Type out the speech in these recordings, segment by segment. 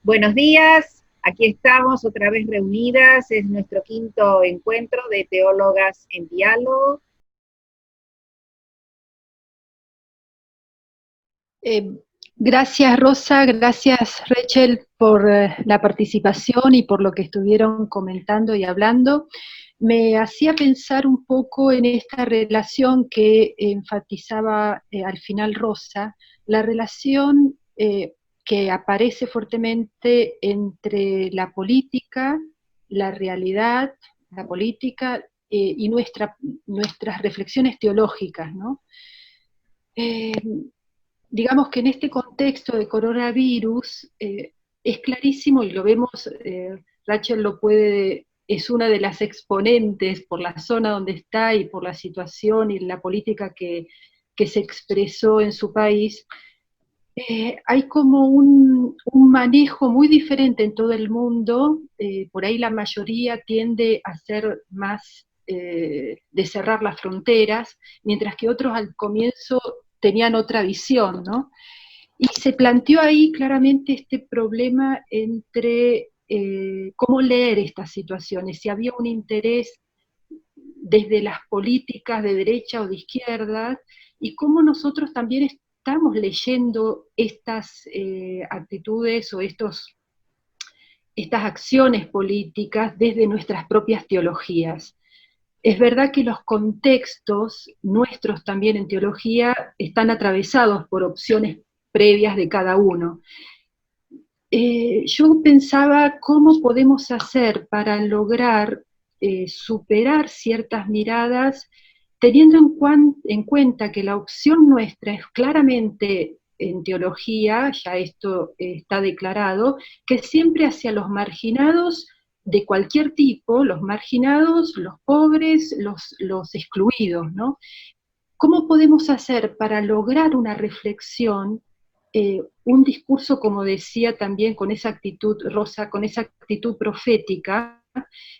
Buenos días, aquí estamos otra vez reunidas, es nuestro quinto encuentro de Teólogas en Diálogo. Gracias Rosa, gracias Rachel por la participación y por lo que estuvieron comentando y hablando. Me hacía pensar un poco en esta relación que enfatizaba al final Rosa, la relación que aparece fuertemente entre la política, la realidad, la política y nuestras reflexiones teológicas, ¿no? Eh, digamos que en este contexto de coronavirus es clarísimo, y lo vemos, Rachel lo puede, es una de las exponentes por la zona donde está y por la situación y la política que se expresó en su país. Hay como un manejo muy diferente en todo el mundo, por ahí la mayoría tiende a ser más de cerrar las fronteras, mientras que otros al comienzo tenían otra visión, ¿no? Y se planteó ahí claramente este problema entre cómo leer estas situaciones, si había un interés desde las políticas de derecha o de izquierda, y cómo nosotros también estamos leyendo estas actitudes o estas acciones políticas desde nuestras propias teologías. Es verdad que los contextos nuestros también en teología están atravesados por opciones previas de cada uno. Yo pensaba cómo podemos hacer para lograr superar ciertas miradas, teniendo en cuenta que la opción nuestra es claramente en teología, ya esto está declarado, que siempre hacia los marginados de cualquier tipo, los marginados, los pobres, los excluidos, ¿no? ¿Cómo podemos hacer para lograr una reflexión, un discurso, como decía también, con esa actitud, Rosa, con esa actitud profética,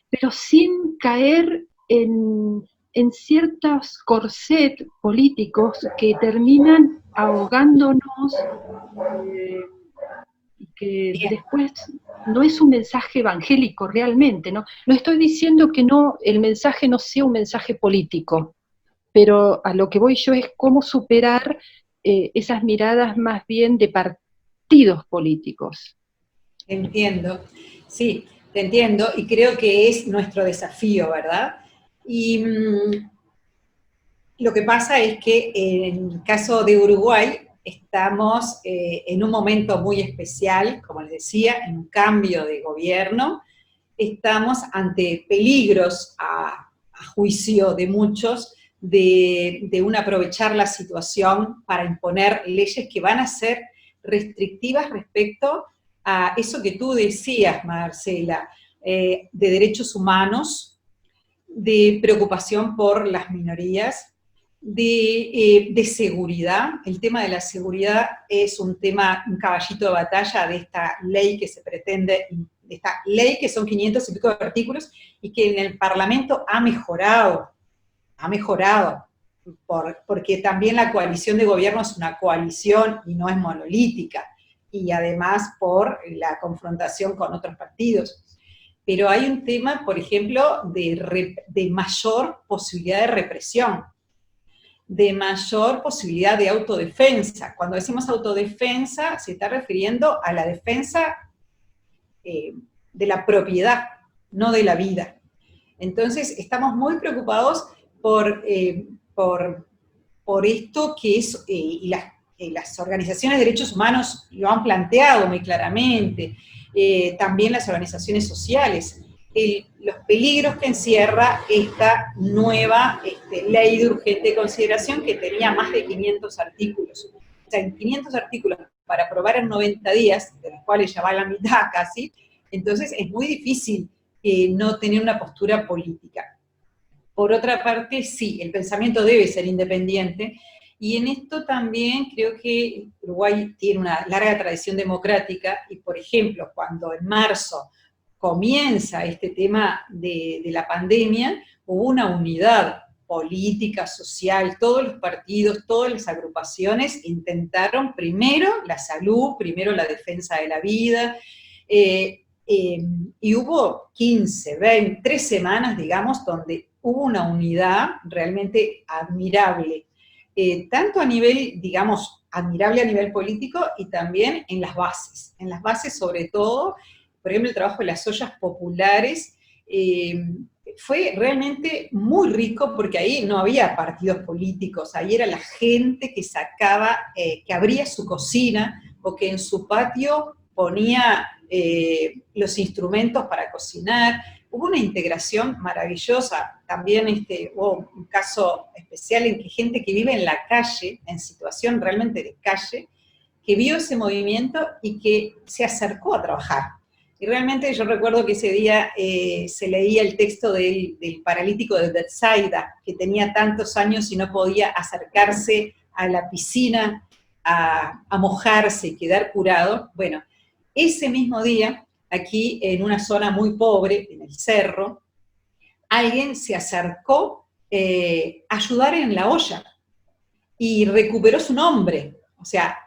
pero sin caer en ciertos corsets políticos que terminan ahogándonos y que Bien, después no es un mensaje evangélico realmente, ¿no? No estoy diciendo que no, el mensaje no sea un mensaje político, pero a lo que voy yo es cómo superar esas miradas más bien de partidos políticos. Entiendo, sí, te entiendo y creo que es nuestro desafío, ¿verdad? Y lo que pasa es que en el caso de Uruguay estamos en un momento muy especial, como les decía, en un cambio de gobierno, estamos ante peligros a juicio de muchos de un aprovechar la situación para imponer leyes que van a ser restrictivas respecto a eso que tú decías, Marcela, de derechos humanos, de preocupación por las minorías, de seguridad. El tema de la seguridad es un tema, un caballito de batalla de esta ley que se pretende, de esta ley que son 500 y pico de artículos y que en el Parlamento ha mejorado, porque también la coalición de gobierno es una coalición y no es monolítica, y además por la confrontación con otros partidos. Pero hay un tema, por ejemplo, de mayor posibilidad de represión, de mayor posibilidad de autodefensa. Cuando decimos autodefensa, se está refiriendo a la defensa de la propiedad, no de la vida. Entonces, estamos muy preocupados por esto que es, y las organizaciones de derechos humanos lo han planteado muy claramente, también las organizaciones sociales, los peligros que encierra esta nueva ley de urgente consideración que tenía más de 500 artículos. O sea, en 500 artículos para aprobar en 90 días, de los cuales ya va la mitad casi, entonces es muy difícil no tener una postura política. Por otra parte, sí, el pensamiento debe ser independiente, y en esto también creo que Uruguay tiene una larga tradición democrática, y por ejemplo, cuando en marzo comienza este tema de la pandemia, hubo una unidad política, social, todos los partidos, todas las agrupaciones intentaron primero la salud, primero la defensa de la vida, Y hubo 15, 20, 3 semanas, digamos, donde hubo una unidad realmente admirable, tanto a nivel, digamos, admirable a nivel político y también en las bases sobre todo, por ejemplo, el trabajo de las ollas populares, fue realmente muy rico porque ahí no había partidos políticos, ahí era la gente que sacaba, que abría su cocina o que en su patio ponía los instrumentos para cocinar. Hubo una integración maravillosa. También hubo un caso especial en que gente que vive en la calle, en situación realmente de calle, que vio ese movimiento y que se acercó a trabajar. Y realmente yo recuerdo que ese día se leía el texto del paralítico de Bethsaida, que tenía tantos años y no podía acercarse a la piscina a mojarse y quedar curado. Bueno, ese mismo día, aquí en una zona muy pobre, en el cerro, alguien se acercó a ayudar en la olla y recuperó su nombre. O sea,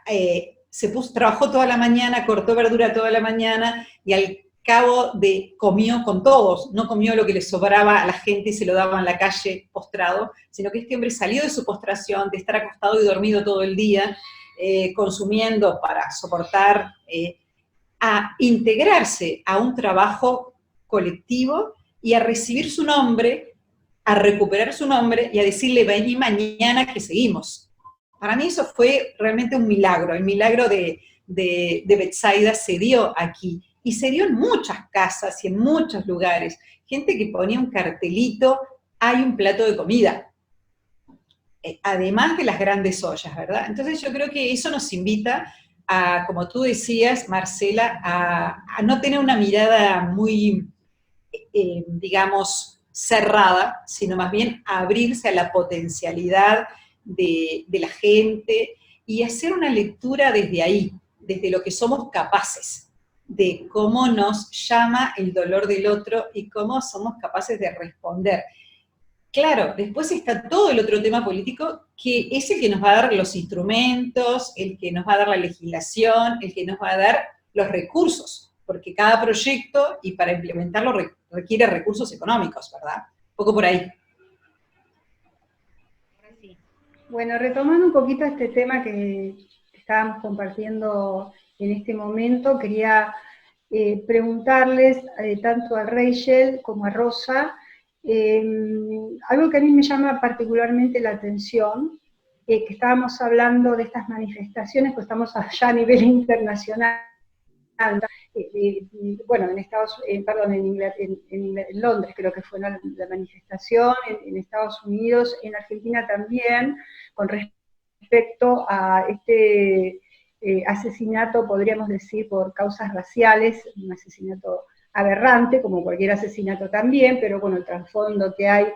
trabajó toda la mañana, cortó verdura toda la mañana y al cabo comió con todos, no comió lo que le sobraba a la gente y se lo daba en la calle postrado, sino que este hombre salió de su postración, de estar acostado y dormido todo el día, consumiendo para soportar, a integrarse a un trabajo colectivo y a recibir su nombre, a recuperar su nombre y a decirle, vení mañana que seguimos. Para mí eso fue realmente un milagro. El milagro de Bethsaida se dio aquí. Y se dio en muchas casas y en muchos lugares. Gente que ponía un cartelito, hay un plato de comida. Además de las grandes ollas, ¿verdad? Entonces yo creo que eso nos invita a, como tú decías, Marcela, a no tener una mirada muy, digamos, cerrada, sino más bien a abrirse a la potencialidad de la gente y hacer una lectura desde ahí, desde lo que somos capaces, de cómo nos llama el dolor del otro y cómo somos capaces de responder. Claro, después está todo el otro tema político, que es el que nos va a dar los instrumentos, el que nos va a dar la legislación, el que nos va a dar los recursos, porque cada proyecto, y para implementarlo, requiere recursos económicos, ¿verdad? Un poco por ahí. Bueno, retomando un poquito este tema que estábamos compartiendo en este momento, quería preguntarles tanto a Rachel como a Rosa, algo que a mí me llama particularmente la atención, que estábamos hablando de estas manifestaciones, pues estamos allá a nivel internacional, bueno, en Londres creo que fue la manifestación, en Estados Unidos, en Argentina también, con respecto a este asesinato, podríamos decir, por causas raciales, un asesinato aberrante, como cualquier asesinato también, pero bueno, el trasfondo que hay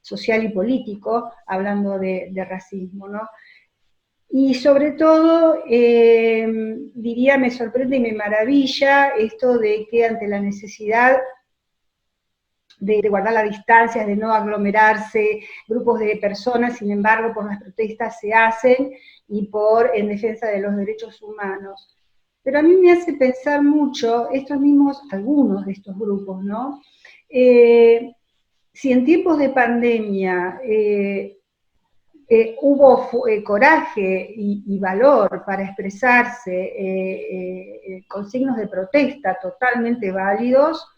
social y político, hablando de racismo, ¿no? Y sobre todo, diría, me sorprende y me maravilla esto de que ante la necesidad de guardar las distancias, de no aglomerarse, grupos de personas, sin embargo, por las protestas se hacen y en defensa de los derechos humanos. Pero a mí me hace pensar mucho algunos de estos grupos, ¿no? Si en tiempos de pandemia hubo coraje y valor para expresarse con signos de protesta totalmente válidos,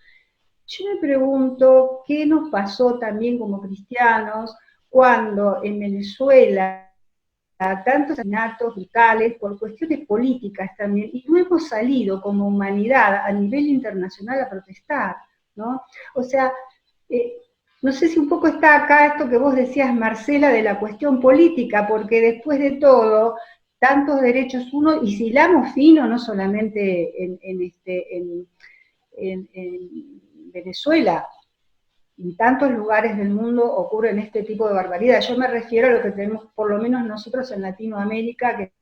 yo me pregunto qué nos pasó también como cristianos cuando en Venezuela tantos asesinatos brutales por cuestiones políticas también, y no hemos salido como humanidad a nivel internacional a protestar, ¿no? O sea, no sé si un poco está acá esto que vos decías, Marcela, de la cuestión política, porque después de todo, tantos derechos y si hilamos fino, no solamente en Venezuela, en tantos lugares del mundo ocurren este tipo de barbaridad. Yo me refiero a lo que tenemos, por lo menos nosotros en Latinoamérica, que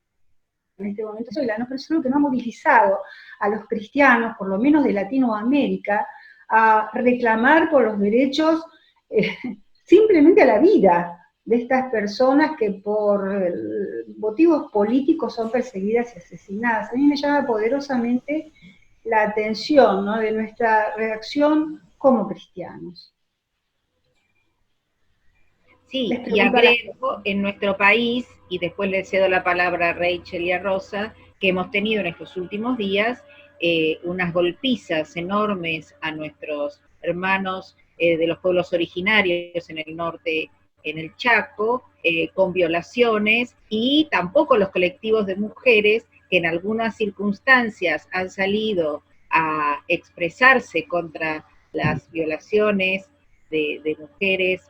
en este momento soy no, pero es algo que no ha movilizado a los cristianos, por lo menos de Latinoamérica, a reclamar por los derechos, simplemente a la vida de estas personas que por motivos políticos son perseguidas y asesinadas. A mí me llama poderosamente la atención, ¿no?, de nuestra reacción como cristianos. Sí, y agrego, en nuestro país, y después le cedo la palabra a Rachel y a Rosa, que hemos tenido en estos últimos días unas golpizas enormes a nuestros hermanos de los pueblos originarios en el norte, en el Chaco, con violaciones, y tampoco los colectivos de mujeres que en algunas circunstancias han salido a expresarse contra las violaciones de mujeres,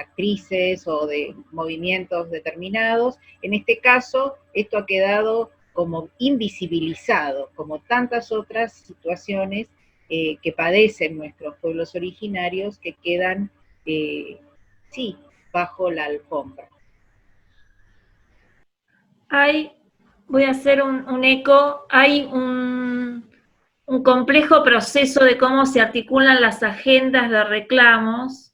actrices o de movimientos determinados. En este caso, esto ha quedado como invisibilizado, como tantas otras situaciones que padecen nuestros pueblos originarios que quedan, sí, bajo la alfombra. Voy a hacer un eco, hay un complejo proceso de cómo se articulan las agendas de reclamos,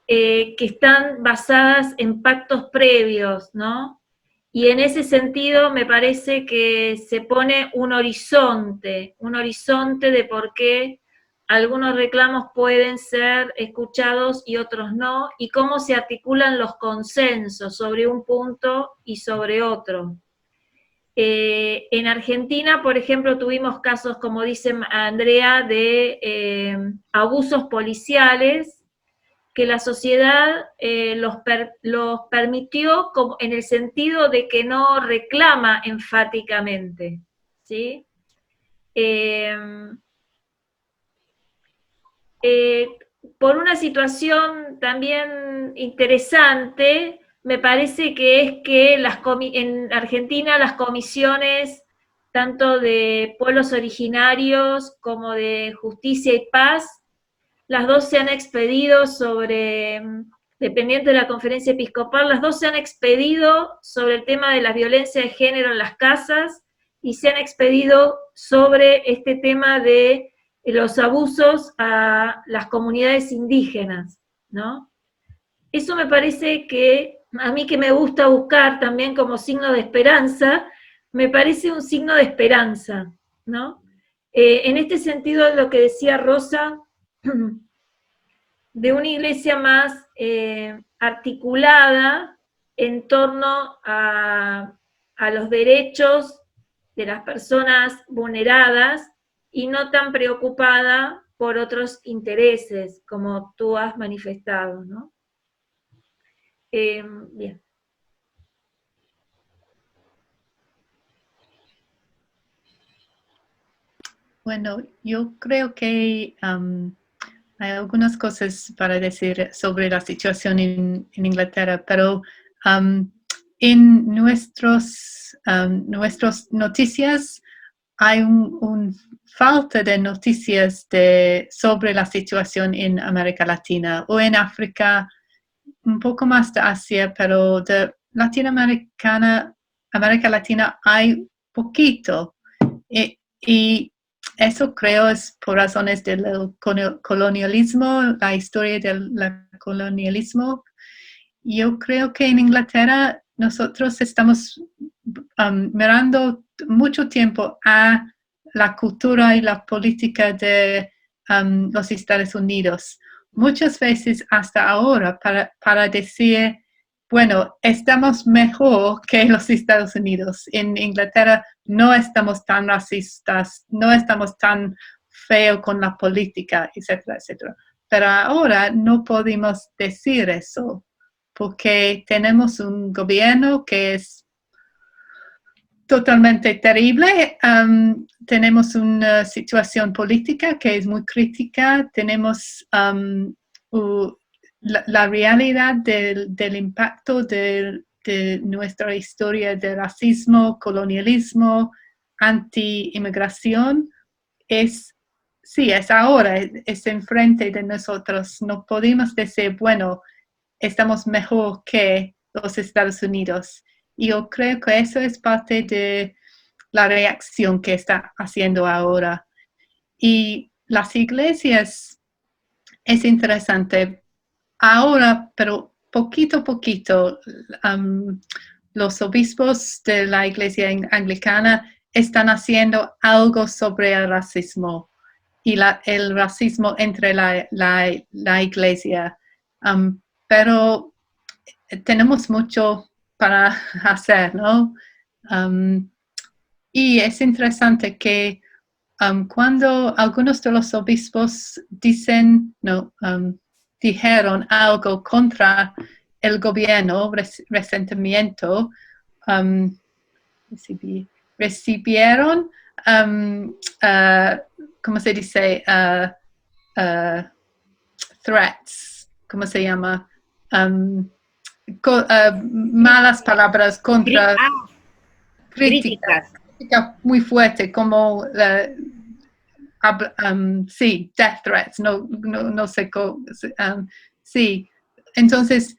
que están basadas en pactos previos, ¿no? Y en ese sentido me parece que se pone un horizonte de por qué algunos reclamos pueden ser escuchados y otros no, y cómo se articulan los consensos sobre un punto y sobre otro. En Argentina, por ejemplo, tuvimos casos, como dice Andrea, de abusos policiales, que la sociedad los permitió como en el sentido de que no reclama enfáticamente, ¿sí? Por una situación también interesante, me parece que es que en Argentina las comisiones tanto de pueblos originarios como de justicia y paz, las dos se han expedido dependiente de la conferencia episcopal, las dos se han expedido sobre el tema de la violencia de género en las casas y se han expedido sobre este tema de los abusos a las comunidades indígenas, ¿no? Eso me parece que, a mí que me gusta buscar también como signo de esperanza, me parece un signo de esperanza, ¿no? En este sentido, lo que decía Rosa, de una iglesia más articulada en torno a los derechos de las personas vulneradas y no tan preocupada por otros intereses, como tú has manifestado, ¿no? Bien. Bueno, yo creo que hay algunas cosas para decir sobre la situación en Inglaterra, pero en nuestras noticias hay un falta de noticias sobre la situación en América Latina o en África, un poco más de Asia, pero de América Latina hay poquito. Y eso creo es por razones del colonialismo, la historia del colonialismo. Yo creo que en Inglaterra nosotros estamos mirando mucho tiempo a la cultura y la política de los Estados Unidos. Muchas veces hasta ahora para decir, bueno, estamos mejor que los Estados Unidos. En Inglaterra no estamos tan racistas, no estamos tan feos con la política, etcétera, etcétera. Pero ahora no podemos decir eso, porque tenemos un gobierno que es totalmente terrible, tenemos una situación política que es muy crítica, tenemos la realidad del impacto de nuestra historia de racismo, colonialismo, anti-inmigración, es ahora, es enfrente de nosotros. No podemos decir, bueno, estamos mejor que los Estados Unidos. Y yo creo que eso es parte de la reacción que está haciendo ahora. Y las iglesias, es interesante. Ahora, pero poquito a poquito, los obispos de la iglesia anglicana están haciendo algo sobre el racismo y el racismo entre la iglesia. Pero tenemos mucho para hacer, ¿no? Y es interesante que cuando algunos de los obispos dijeron algo contra el gobierno, resentimiento, recibieron, ¿cómo se dice? Threats, ¿cómo se llama? Malas palabras contra críticas muy fuerte, como sí, death threats, no sé cómo, sí. Entonces,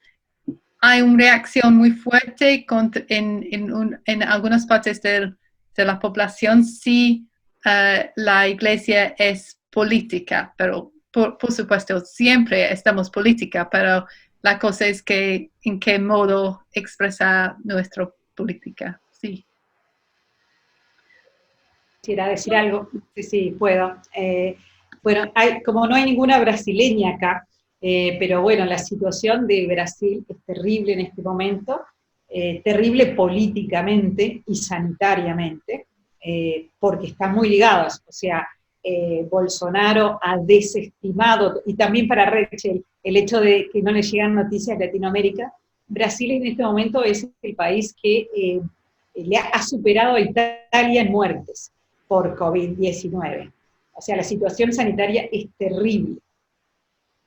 hay una reacción muy fuerte en algunas partes de la población si la iglesia es política, pero por supuesto siempre estamos política, pero la cosa es que en qué modo expresar nuestra política, sí. Quisiera decir algo, sí, puedo. Bueno, como no hay ninguna brasileña acá, pero bueno, la situación de Brasil es terrible en este momento, terrible políticamente y sanitariamente, porque están muy ligados, o sea, Bolsonaro ha desestimado, y también para Rachel, el hecho de que no le llegan noticias de Latinoamérica. Brasil en este momento es el país que le ha superado a Italia en muertes por COVID-19. O sea, la situación sanitaria es terrible.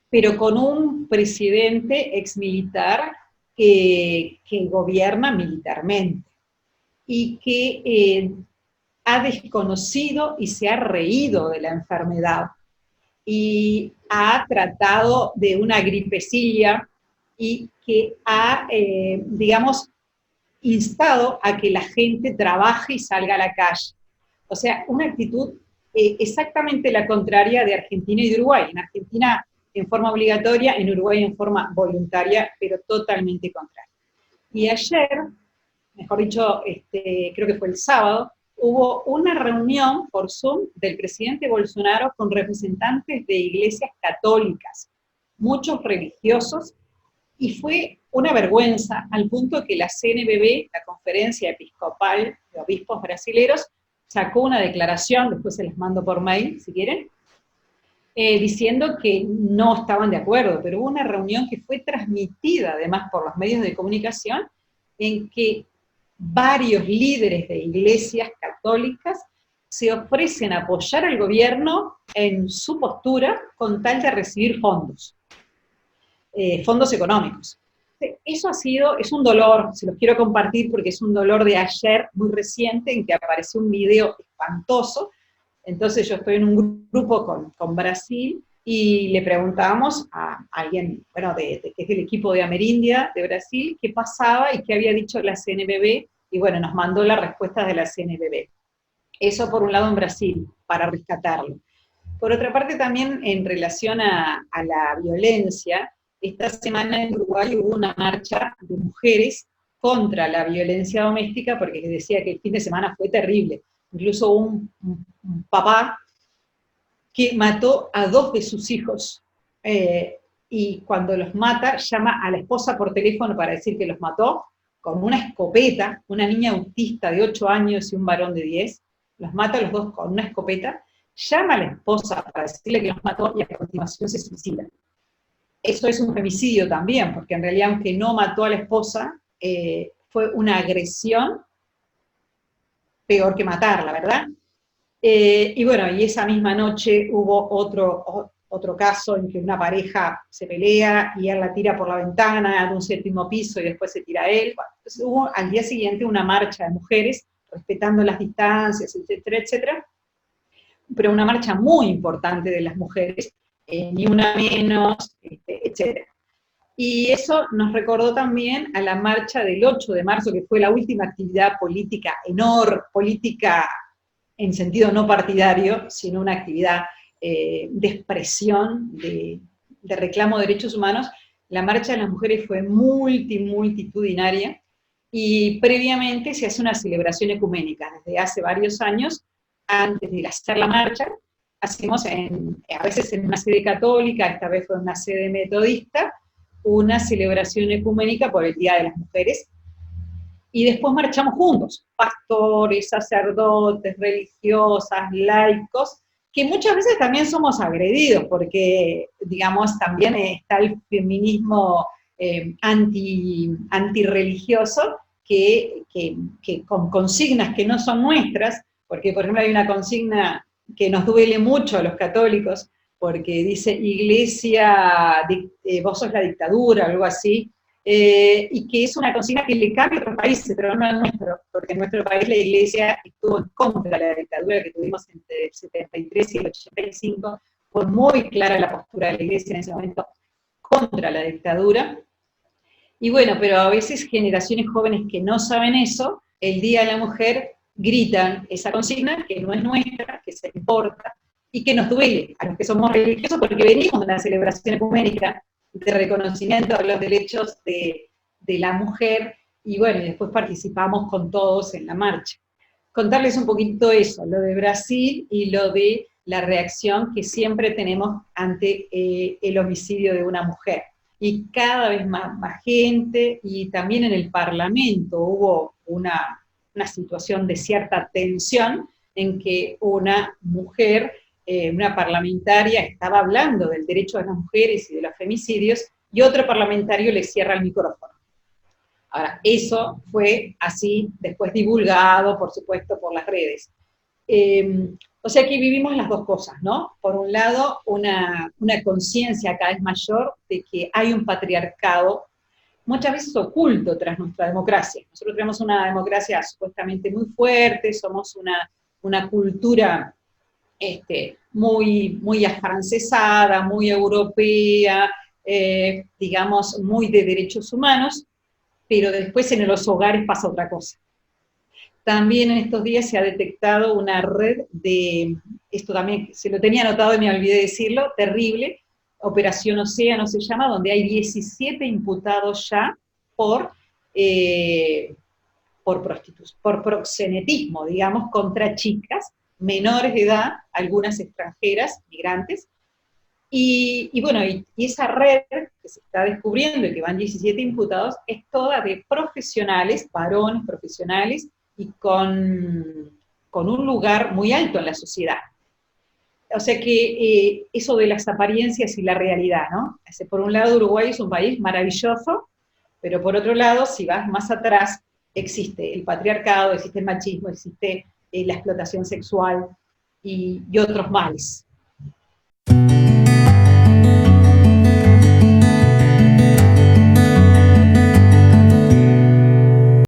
Pero con un presidente exmilitar que gobierna militarmente y que ha desconocido y se ha reído de la enfermedad y ha tratado de una gripecilla y que ha, digamos, instado a que la gente trabaje y salga a la calle. O sea, una actitud exactamente la contraria de Argentina y de Uruguay. En Argentina en forma obligatoria, en Uruguay en forma voluntaria, pero totalmente contraria. Y ayer, mejor dicho, creo que fue el sábado, hubo una reunión por Zoom del presidente Bolsonaro con representantes de iglesias católicas, muchos religiosos, y fue una vergüenza al punto que la CNBB, la Conferencia Episcopal de Obispos Brasileros, sacó una declaración, después se las mando por mail, si quieren, diciendo que no estaban de acuerdo, pero hubo una reunión que fue transmitida además por los medios de comunicación, en que varios líderes de iglesias católicas se ofrecen a apoyar al gobierno en su postura con tal de recibir fondos económicos. Eso es un dolor, se los quiero compartir porque es un dolor de ayer muy reciente en que apareció un video espantoso. Entonces yo estoy en un grupo con Brasil y le preguntábamos a alguien, bueno, que es del equipo de Amerindia de Brasil, qué pasaba y qué había dicho la CNBB, y bueno, nos mandó las respuestas de la CNBB. Eso por un lado en Brasil, para rescatarlo. Por otra parte también en relación a la violencia, esta semana en Uruguay hubo una marcha de mujeres contra la violencia doméstica, porque les decía que el fin de semana fue terrible. Incluso un papá que mató a 2 de sus hijos, y cuando los mata, llama a la esposa por teléfono para decir que los mató, con una escopeta, una niña autista de 8 años y un varón de 10, los mata a los 2 con una escopeta, llama a la esposa para decirle que los mató y a continuación se suicida. Eso es un femicidio también, porque en realidad aunque no mató a la esposa, fue una agresión peor que matarla, ¿verdad? Y bueno, y esa misma noche hubo otro caso en que una pareja se pelea y él la tira por la ventana de un 7º piso y después se tira él. Entonces hubo al día siguiente una marcha de mujeres, respetando las distancias, etcétera, etcétera, pero una marcha muy importante de las mujeres, ni una menos, etcétera. Y eso nos recordó también a la marcha del 8 de marzo, que fue la última actividad política política en sentido no partidario, sino una actividad de expresión, de reclamo de derechos humanos. La marcha de las mujeres fue multitudinaria, y previamente se hace una celebración ecuménica. Desde hace varios años, antes de hacer la marcha, hacemos a veces en una sede católica, esta vez fue en una sede metodista, una celebración ecuménica por el Día de las Mujeres, y después marchamos juntos, pastores, sacerdotes, religiosas, laicos, que muchas veces también somos agredidos, porque, digamos, también está el feminismo antirreligioso, que con consignas que no son nuestras, porque, por ejemplo, hay una consigna que nos duele mucho a los católicos, porque dice, Iglesia, vos sos la dictadura, o algo así, y que es una consigna que le cambia a otros países, pero no al nuestro, porque en nuestro país la Iglesia estuvo en contra de la dictadura que tuvimos entre el 73 y el 85, fue muy clara la postura de la Iglesia en ese momento contra la dictadura. Y bueno, pero a veces generaciones jóvenes que no saben eso, el Día de la Mujer gritan esa consigna, que no es nuestra, que se importa, y que nos duele a los que somos religiosos, porque venimos de una celebración ecuménica de reconocimiento a los derechos de la mujer, y bueno, después participamos con todos en la marcha. Contarles un poquito eso, lo de Brasil y lo de la reacción que siempre tenemos ante el homicidio de una mujer. Y cada vez más gente, y también en el Parlamento hubo una situación de cierta tensión en que una mujer, una parlamentaria, estaba hablando del derecho de las mujeres y de los femicidios, y otro parlamentario le cierra el micrófono. Ahora, eso fue así, después divulgado, por supuesto, por las redes. O sea que vivimos las dos cosas, ¿no? Por un lado, una conciencia cada vez mayor de que hay un patriarcado, muchas veces oculto tras nuestra democracia. Nosotros tenemos una democracia supuestamente muy fuerte, somos una cultura muy afrancesada, muy europea, digamos, muy de derechos humanos, pero después en los hogares pasa otra cosa. También en estos días se ha detectado una red esto también se lo tenía anotado y me olvidé decirlo, terrible, Operación Océano se llama, donde hay 17 imputados ya por proxenetismo, digamos, contra chicas menores de edad, algunas extranjeras, migrantes, y bueno, y esa red que se está descubriendo y que van 17 imputados, es toda de profesionales, varones profesionales, y con un lugar muy alto en la sociedad. O sea que eso de las apariencias y la realidad, ¿no? Por un lado, Uruguay es un país maravilloso, pero por otro lado, si vas más atrás, existe el patriarcado, existe el machismo, existe la explotación sexual y otros males.